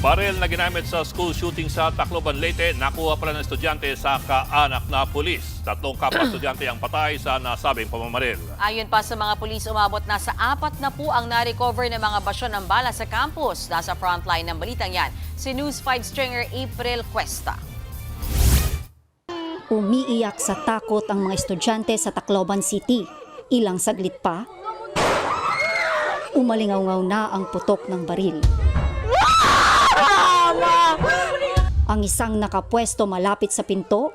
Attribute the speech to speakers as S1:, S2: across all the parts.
S1: Baril na ginamit sa school shooting sa Tacloban, Leyte, nakuha pala ng estudyante sa kaanak na pulis. 3 kapwa estudyante ang patay sa nasabing pamamaril.
S2: Ayon pa sa mga pulis, umabot na sa 4 na po ang na-recover ng mga basyon ng bala sa campus. Nasa frontline ng balitang yan, si News 5 stringer April Cuesta.
S3: Umiiyak sa takot ang mga estudyante sa Tacloban City. Ilang saglit pa, umalingaw-ngaw na ang putok ng baril. Ang isang nakapwesto malapit sa pinto,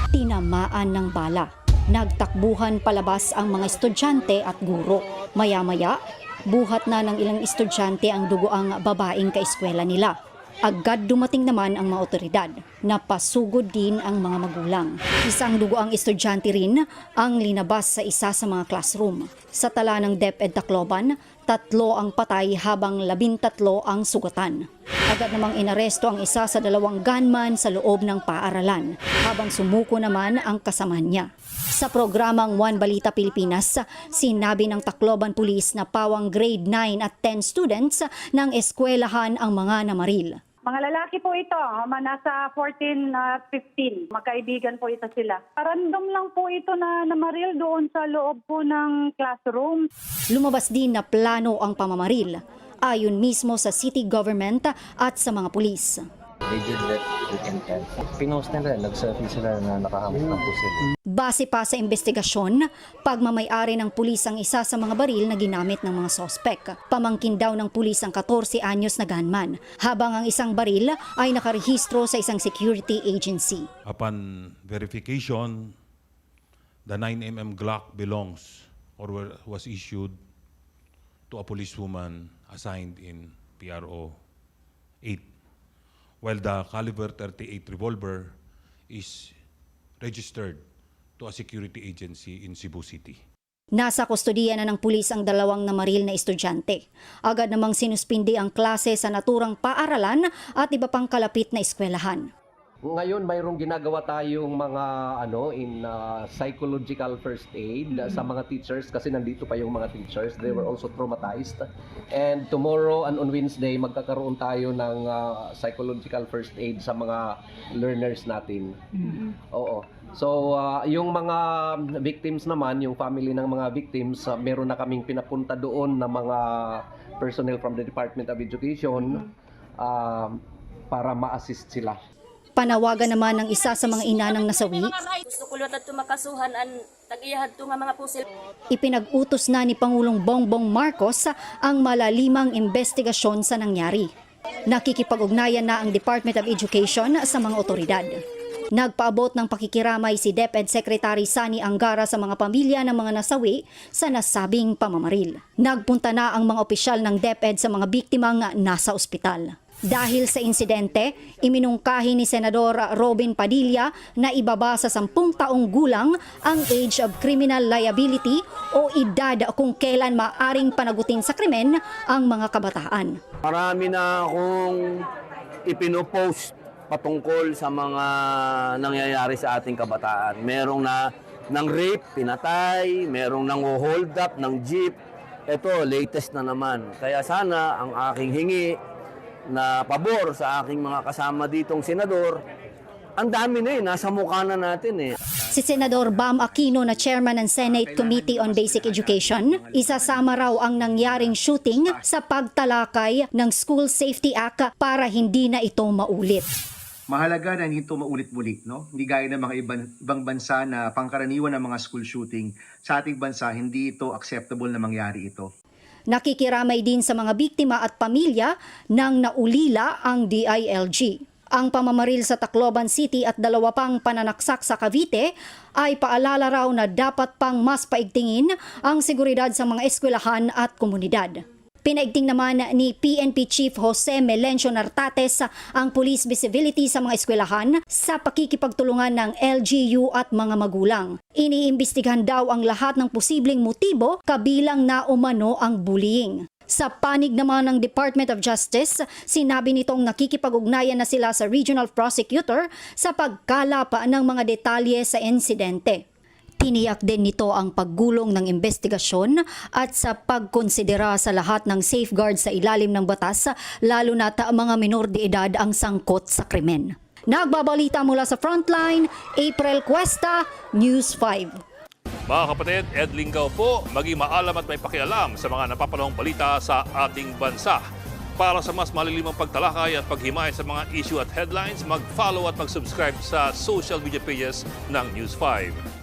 S3: tinamaan ng bala. Nagtakbuhan palabas ang mga estudyante at guro. Maya-maya, buhat na ng ilang estudyante ang dugoang babaeng kaeskwela nila. Agad dumating naman ang mga otoridad. Napasugod din ang mga magulang. Isang dugoang estudyante rin ang linabas sa isa sa mga classroom. Sa tala ng DepEd Tacloban, 3 ang patay habang 13 ang sugatan. Agad namang inaresto ang isa sa 2 gunman sa loob ng paaralan, habang sumuko naman ang kasama niya. Sa programang One Balita Pilipinas, sinabi ng Tacloban Police na pawang grade 9 at 10 students ng eskwelahan ang mga namaril.
S4: Mga lalaki po ito, nasa 14 at 15. Magkaibigan po ito sila. Random lang po ito na namaril doon sa loob po ng classroom.
S3: Lumabas din na plano ang pamamaril, ayon mismo sa city government at sa mga pulis.
S5: They did let we can tell. Pinost nila, nag-survey sila na nakahamot ng pusil.
S3: Base pa sa investigasyon, pagmamay-ari ng pulis ang isa sa mga baril na ginamit ng mga sospek. Pamangkin daw ng pulis ang 14 anyos na gunman, habang ang isang baril ay nakarehistro sa isang security agency.
S6: Upon verification, the 9mm Glock belongs or was issued to a policewoman assigned in PRO 8. While the caliber 38 revolver is registered to a security agency in Cebu City.
S3: Nasa kustodiya na ng pulis ang 2 namaril na estudyante. Agad namang sinuspindi ang klase sa naturang paaralan at iba pang kalapit na eskwelahan.
S7: Ngayon mayroong ginagawa tayong mga psychological first aid sa mga teachers kasi nandito pa yung mga teachers. They were also traumatized. And tomorrow and on Wednesday magkakaroon tayo ng psychological first aid sa mga learners natin. Oo. So yung mga victims naman, yung family ng mga victims, meron na kaming pinapunta doon na mga personnel from the Department of Education para ma-assist sila.
S3: Panawagan naman ng isa sa mga ina ng nasawi.
S8: Gusto ko lang at makasuhan ang tag-iyahad to nga mga pusil.
S3: Ipinag-utos na ni Pangulong Bongbong Marcos ang malalimang investigasyon sa nangyari. Nakikipag-ugnayan na ang Department of Education sa mga otoridad. Nagpaabot ng pakikiramay si DepEd Secretary Sani Angara sa mga pamilya ng mga nasawi sa nasabing pamamaril. Nagpunta na ang mga opisyal ng DepEd sa mga biktimang nasa ospital. Dahil sa insidente, iminungkahi ni Senador Robin Padilla na ibaba sa 10 taong gulang ang age of criminal liability o edad kung kailan maaring panagutin sa krimen ang mga kabataan.
S9: Marami na akong ipinopost patungkol sa mga nangyayari sa ating kabataan. Merong ng rape, pinatay, merong nang hold up ng jeep. Ito, latest na naman. Kaya sana ang aking hingi na pabor sa aking mga kasama ditong senador, ang dami na nasa mukha na natin
S3: Si Senador Bam Aquino na chairman ng Senate Committee on Basic Education, isasama raw ang nangyaring shooting sa pagtalakay ng School Safety Act para hindi na ito maulit.
S10: Mahalaga na hindi ito maulit-ulit, no? Hindi gaya ng mga ibang bansa na pangkaraniwan ng mga school shooting. Sa ating bansa, hindi ito acceptable na mangyari ito.
S3: Nakikiramay din sa mga biktima at pamilya nang naulila ang DILG. Ang pamamaril sa Tacloban City at 2 pang pananaksak sa Cavite ay paalala raw na dapat pang mas paigtingin ang seguridad sa mga eskwelahan at komunidad. Pinaigting naman ni PNP Chief Jose Melencio Nartates ang police visibility sa mga eskwelahan sa pakikipagtulungan ng LGU at mga magulang. Iniimbestigahan daw ang lahat ng posibleng motibo kabilang na umano ang bullying. Sa panig naman ng Department of Justice, sinabi nitong nakikipag-ugnayan na sila sa Regional Prosecutor sa pagkalap ng mga detalye sa insidente. Tiniyak din nito ang paggulong ng investigasyon at sa pagkonsidera sa lahat ng safeguard sa ilalim ng batas, lalo na mga minor de edad ang sangkot sa krimen. Nagbabalita mula sa Frontline, April Cuesta, News 5.
S1: Mga kapatid, Ed Lingaw po, maging maalam at may pakialam sa mga napapanahong balita sa ating bansa. Para sa mas malilimang pagtalakay at paghimay sa mga issue at headlines, mag-follow at mag-subscribe sa social media pages ng News 5.